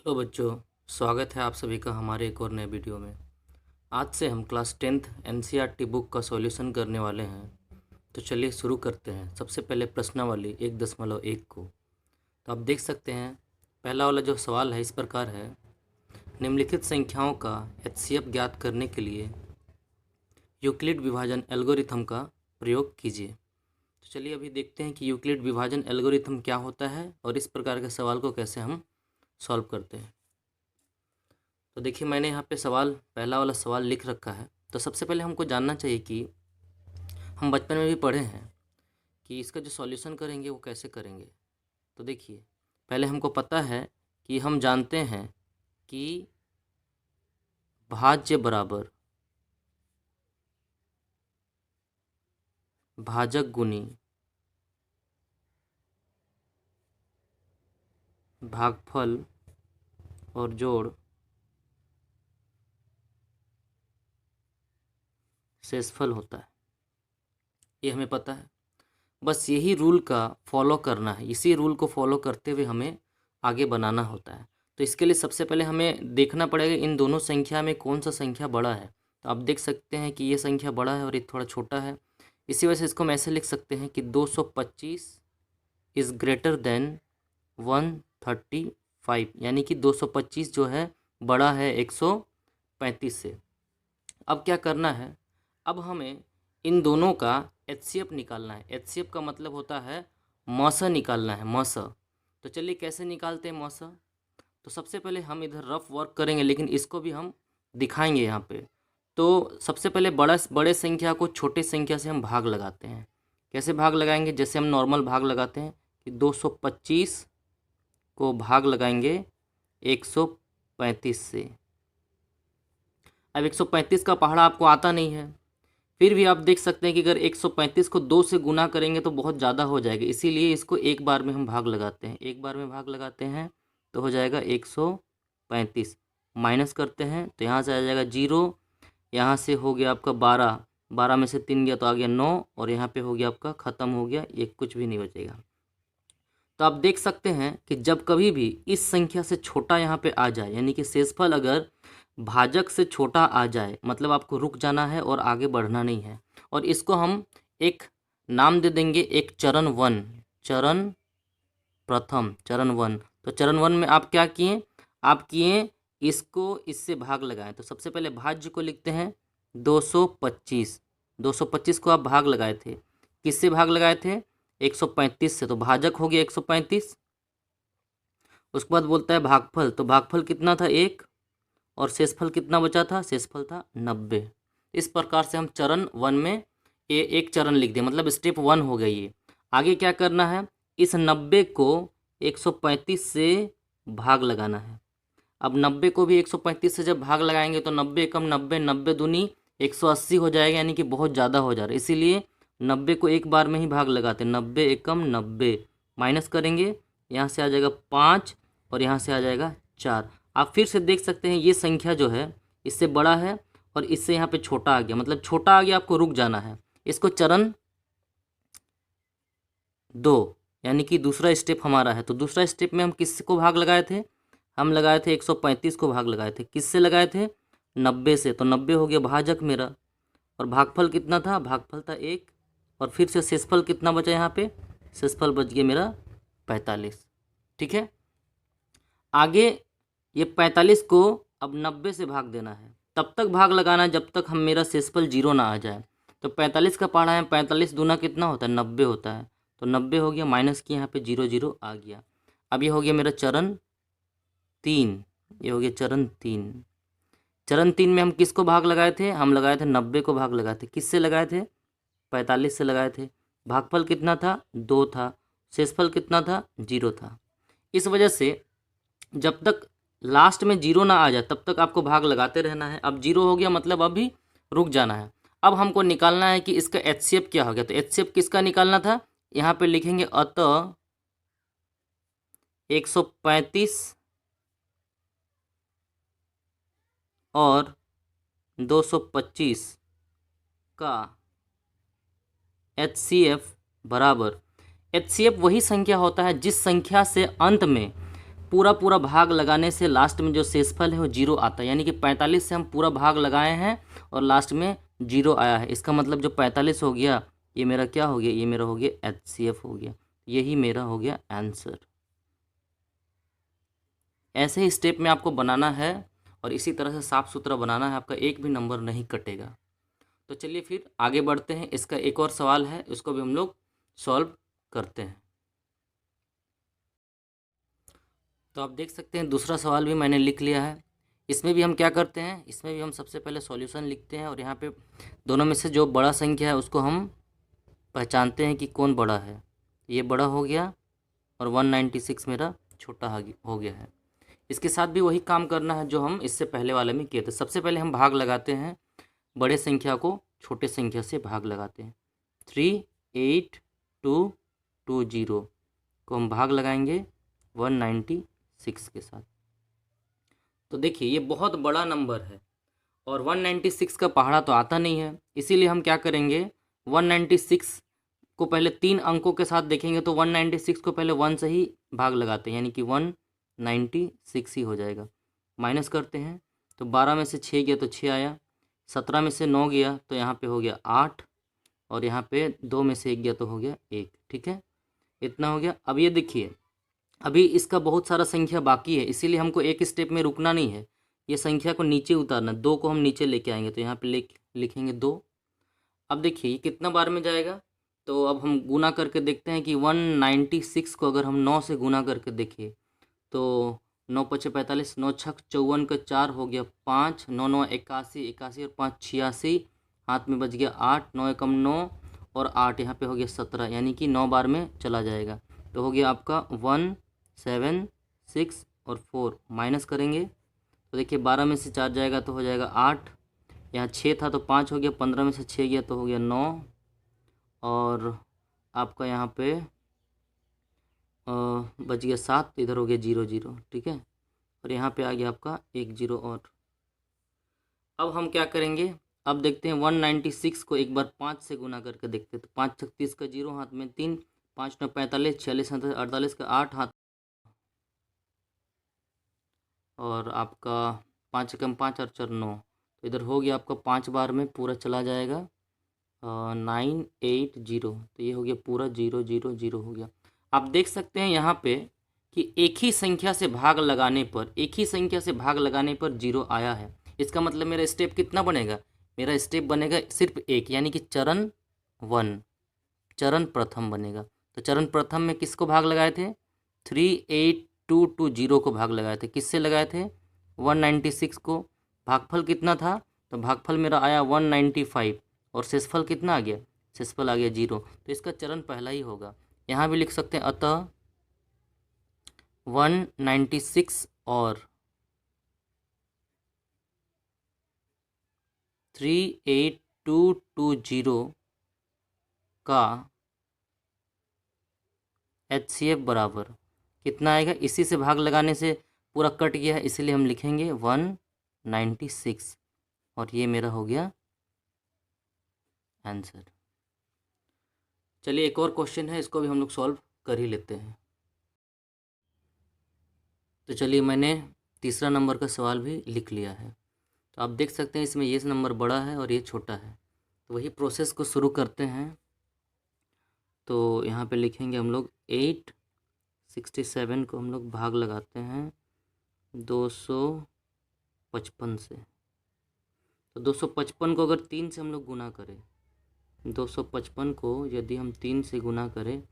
Hello बच्चों, स्वागत है आप सभी का हमारे एक और नए वीडियो में। आज से हम क्लास 10th एनसीईआरटी बुक का सॉल्यूशन करने वाले हैं। तो चलिए शुरू करते हैं। सबसे पहले प्रश्नावली 1.1 को तो आप देख सकते हैं। पहला वाला जो सवाल है इस प्रकार है, निम्नलिखित संख्याओं का एचसीएफ ज्ञात करने के लिए यूक्लिड विभाजन एल्गोरिथम का प्रयोग कीजिए। तो चलिए अभी देखते हैं कि यूक्लिड विभाजन एल्गोरिथम क्या होता है और इस प्रकार के सवाल को कैसे हम सॉल्व करते हैं। तो देखिए मैंने यहाँ पे पहला वाला सवाल लिख रखा है। तो सबसे पहले हमको जानना चाहिए कि हम बचपन में भी पढ़े हैं कि इसका जो सॉल्यूशन करेंगे वो कैसे करेंगे। तो देखिए पहले हमको पता है कि हम जानते हैं कि भाज्य बराबर भाजक गुनी भागफल और जोड़ शेषफल होता है। ये हमें पता है। बस यही रूल का फॉलो करना है, इसी रूल को फॉलो करते हुए हमें आगे बनाना होता है। तो इसके लिए सबसे पहले हमें देखना पड़ेगा इन दोनों संख्या में कौन सा संख्या बड़ा है। तो आप देख सकते हैं कि ये संख्या बड़ा है और ये थोड़ा छोटा है। इसी वजह से इसको हम ऐसे लिख सकते हैं कि 225 इज़ ग्रेटर देन 135, यानी कि 225 जो है बड़ा है 135 से। अब क्या करना है, अब हमें इन दोनों का एचसीएफ निकालना है। एचसीएफ का मतलब होता है मौसा निकालना है, मौसा। तो चलिए कैसे निकालते हैं मौसा। तो सबसे पहले हम इधर रफ वर्क करेंगे, लेकिन इसको भी हम दिखाएंगे यहाँ पे। तो सबसे पहले बड़े संख्या को छोटे संख्या से हम भाग लगाते हैं। कैसे भाग लगाएंगे, जैसे हम नॉर्मल भाग लगाते हैं कि 225 को भाग लगाएंगे 135 से। अब 135 का पहाड़ा आपको आता नहीं है, फिर भी आप देख सकते हैं कि अगर 135 को 2 से गुना करेंगे तो बहुत ज़्यादा हो जाएगा, इसीलिए इसको एक बार में हम भाग लगाते हैं। एक बार में भाग लगाते हैं तो हो जाएगा 135, माइनस करते हैं तो यहाँ से आ जाएगा 0, यहाँ से हो गया आपका 12, 12 में से 3 गया तो आ गया 9, और यहाँ पे हो गया आपका ख़त्म हो गया, ये कुछ भी नहीं बचेगा। तो आप देख सकते हैं कि जब कभी भी इस संख्या से छोटा यहाँ पे आ जाए, यानी कि शेषफल अगर भाजक से छोटा आ जाए, मतलब आपको रुक जाना है और आगे बढ़ना नहीं है। और इसको हम एक नाम दे देंगे, एक चरण 1, चरण प्रथम, चरण 1। तो चरण 1 में आप क्या किए, आप किए इसको इससे भाग लगाएं। तो सबसे पहले भाज्य को लिखते हैं 225, 225 को आप भाग लगाए थे, किससे भाग लगाए थे, 135 से। तो भाजक हो गया 135। उसके बाद बोलता है भागफल, तो भागफल कितना था 1, और शेषफल कितना बचा था, शेषफल था 90। इस प्रकार से हम चरण 1 में ये एक चरण लिख दें, मतलब स्टेप 1 हो गई ये। आगे क्या करना है, इस 90 को 135 से भाग लगाना है। अब 90 को भी 135 से जब भाग लगाएंगे तो 90 कम 90, 90 दूनी 180 हो जाएगा, यानी कि बहुत ज़्यादा हो जा रहा है। इसीलिए 90 को एक बार में ही भाग लगाते हैं। 90 एकम 90, माइनस करेंगे, यहाँ से आ जाएगा 5 और यहाँ से आ जाएगा 4। आप फिर से देख सकते हैं ये संख्या जो है इससे बड़ा है और इससे यहाँ पे छोटा आ गया, मतलब छोटा आ गया, आपको रुक जाना है। इसको चरण 2 यानी कि दूसरा स्टेप हमारा है। तो दूसरा स्टेप में हम किसको भाग लगाए थे, हम लगाए थे 135 को भाग लगाए थे। किससे लगाए थे, 90 से। तो 90 हो गया भाजक मेरा, और भागफल कितना था, भागफल था 1, और फिर से शेषफल कितना बचा यहाँ पे, शेषफल बच गया मेरा 45। ठीक है, आगे ये 45 को अब 90 से भाग देना है, तब तक भाग लगाना है जब तक हम मेरा शेषफल 0 ना आ जाए। तो 45 का पढ़ा है, 45 दूना कितना होता है, 90 होता है। तो 90 हो गया, माइनस की यहाँ पे 0 0 आ गया। अब ये हो गया मेरा चरण 3, ये हो गया चरण 3। चरण 3 में हम किसको भाग लगाए थे, हम लगाए थे 90 को भाग लगाए थे। किससे लगाए थे, 45 से लगाए थे। भागफल कितना था, 2 था। शेषफल कितना था, 0 था। इस वजह से जब तक लास्ट में 0 ना आ जाए तब तक आपको भाग लगाते रहना है। अब 0 हो गया, मतलब अभी रुक जाना है। अब हमको निकालना है कि इसका एचसीएफ क्या हो गया। तो एचसीएफ किसका निकालना था, यहाँ पे लिखेंगे अतः 135 और 225 का एचसीएफ बराबर, एचसीएफ वही संख्या होता है जिस संख्या से अंत में पूरा पूरा भाग लगाने से लास्ट में जो शेषफल है वो जीरो आता है, यानी कि 45 से हम पूरा भाग लगाए हैं और लास्ट में जीरो आया है। इसका मतलब जो 45 हो गया ये मेरा क्या हो गया, ये मेरा हो गया HCF हो गया। यही मेरा हो गया आंसर। ऐसे ही स्टेप में आपको बनाना है और इसी तरह से साफ सुथरा बनाना है, आपका एक भी नंबर नहीं कटेगा। तो चलिए फिर आगे बढ़ते हैं। इसका एक और सवाल है, उसको भी हम लोग सॉल्व करते हैं। तो आप देख सकते हैं दूसरा सवाल भी मैंने लिख लिया है। इसमें भी हम क्या करते हैं, इसमें भी हम सबसे पहले सॉल्यूशन लिखते हैं और यहाँ पे दोनों में से जो बड़ा संख्या है उसको हम पहचानते हैं कि कौन बड़ा है। ये बड़ा हो गया और 196 मेरा छोटा हो गया है। इसके साथ भी वही काम करना है जो हम इससे पहले वाले में किए थे। सबसे पहले हम भाग लगाते हैं, बड़े संख्या को छोटे संख्या से भाग लगाते हैं। 38220 को हम भाग लगाएंगे 196 के साथ। तो देखिए ये बहुत बड़ा नंबर है और 196 का पहाड़ा तो आता नहीं है, इसीलिए हम क्या करेंगे, 196 को पहले 3 अंकों के साथ देखेंगे तो 196 को पहले 1 से ही भाग लगाते हैं, यानी कि 196 ही हो जाएगा। माइनस करते हैं तो 12 में से 6 गया तो 6 आया, 17 में से 9 गया तो यहाँ पे हो गया 8 और यहाँ पे 2 में से 1 गया तो हो गया 1। ठीक है, इतना हो गया। अब ये देखिए अभी इसका बहुत सारा संख्या बाकी है, इसीलिए हमको एक स्टेप में रुकना नहीं है, ये संख्या को नीचे उतारना। 2 को हम नीचे लेके आएंगे तो यहाँ पे लिखेंगे 2। अब देखिए ये कितना बार में जाएगा, तो अब हम गुना करके देखते हैं कि 196 को अगर हम 9 से गुना करके देखिए तो 9 पचे 45, 9 छक 54 का 4 हो गया 5, 9 9 81, 81 और 5 86, हाथ में बच गया 8, 9 एकम 9 और 8 यहाँ पे हो गया 17, यानी कि 9 बार में चला जाएगा। तो हो गया आपका 1 7 6 और 4। माइनस करेंगे तो देखिए 12 में से 4 जाएगा तो हो जाएगा 8, यहाँ 6 था तो 5 हो गया, 15 में से 6 गया तो हो गया 9 और आपका यहाँ पे बच गया 7, इधर हो गया 0 0। ठीक है, और यहाँ पे आ गया आपका 1 0 और। अब हम क्या करेंगे, अब देखते हैं 196 को एक बार 5 से गुना करके देखते हैं। तो 5 36 का 0, हाथ में 3, 5 9 45, 46 48 का 8 हाथ और आपका 5 कम 5 और 4 9, तो इधर हो गया आपका 5 बार में पूरा चला जाएगा 980। तो ये हो गया पूरा 0 0 0 हो गया। आप देख सकते हैं यहाँ पे कि एक ही संख्या से भाग लगाने पर 0 आया है। इसका मतलब मेरा स्टेप कितना बनेगा, मेरा स्टेप बनेगा सिर्फ एक, यानी कि चरण 1, चरण प्रथम बनेगा। तो चरण प्रथम में किसको भाग लगाए थे, 38220 को भाग लगाए थे। किससे लगाए थे, 196 को। भागफल कितना था, तो भागफल मेरा आया 195 और शेषफल कितना आ गया, शेषफल आ गया 0। तो इसका चरण पहला ही होगा। यहाँ भी लिख सकते हैं अतः 196 और 38220 का HCF बराबर कितना आएगा। इसी से भाग लगाने से पूरा कट गया है, इसीलिए हम लिखेंगे 196 और ये मेरा हो गया आंसर। चलिए एक और क्वेश्चन है, इसको भी हम लोग सॉल्व कर ही लेते हैं। तो चलिए मैंने तीसरा नंबर का सवाल भी लिख लिया है। तो आप देख सकते हैं इसमें ये नंबर बड़ा है और ये छोटा है। तो वही प्रोसेस को शुरू करते हैं। तो यहाँ पे लिखेंगे हम लोग 867 को हम लोग भाग लगाते हैं 255 से। तो 255 को अगर 3 से हम लोग गुना करें, 255 को यदि हम 3 से गुना करें,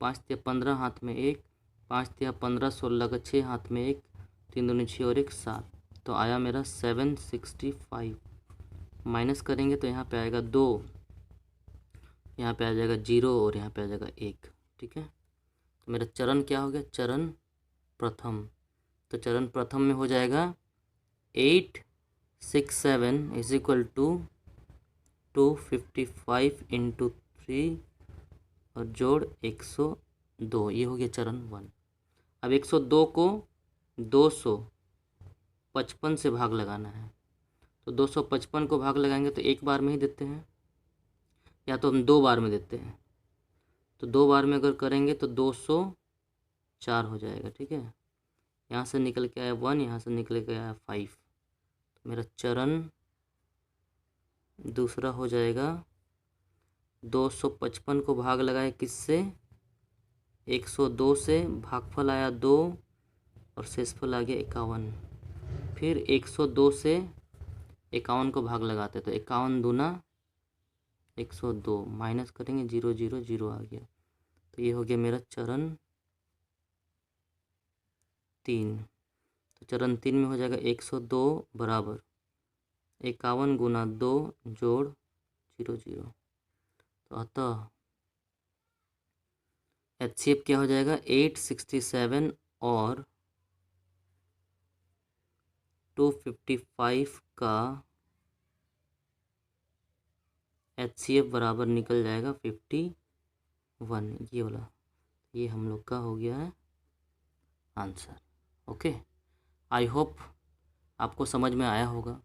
5 या 15 हाथ में 1, 5 या 15 16 का 6 हाथ में 1, 3 दूनी 6 और 1 7, तो आया मेरा 765। माइनस करेंगे तो यहाँ पे आएगा 2, यहाँ पे आ जाएगा 0 और यहाँ पे आ जाएगा 1। ठीक है, तो मेरा चरण क्या हो गया, चरण प्रथम। तो चरण प्रथम में हो जाएगा 867 इज इक्वल टू 255 इंटू 3 और जोड़ 102, ये हो गया चरण 1। अब 102 को 255 से भाग लगाना है। तो 255 को भाग लगाएंगे तो एक बार में ही देते हैं, या तो हम 2 बार में देते हैं। तो 2 बार में अगर करेंगे तो 204 हो जाएगा। ठीक है, यहाँ से निकल के आया 1, यहाँ से निकल के आया 5। तो मेरा चरण दूसरा हो जाएगा 255 को भाग लगाए किससे, 102 से, भागफल आया 2 और शेषफल आ गया 51। फिर 102 से 51 को भाग लगाते तो 51 दूना 102, माइनस करेंगे 0 0 0 आ गया। तो ये हो गया मेरा चरण 3। तो चरण 3 में हो जाएगा 102 बराबर 51 गुना 2 जोड़ 0 0। तो अतः HCF क्या हो जाएगा, 867 और 255 का HCF बराबर निकल जाएगा 51। ये वाला, ये हम लोग का हो गया है आंसर। ओके, आई होप आपको समझ में आया होगा।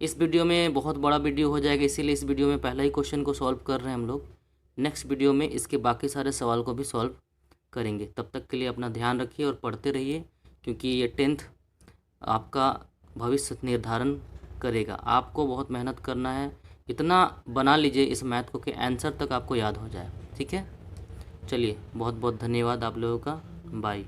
इस वीडियो में बहुत बड़ा वीडियो हो जाएगा, इसीलिए इस वीडियो में पहला ही क्वेश्चन को सॉल्व कर रहे हैं हम लोग। नेक्स्ट वीडियो में इसके बाकी सारे सवाल को भी सॉल्व करेंगे। तब तक के लिए अपना ध्यान रखिए और पढ़ते रहिए, क्योंकि ये 10th आपका भविष्य निर्धारण करेगा। आपको बहुत मेहनत करना है, इतना बना लीजिए इस मैथ को कि आंसर तक आपको याद हो जाए। ठीक है, चलिए बहुत बहुत धन्यवाद आप लोगों का, बाय।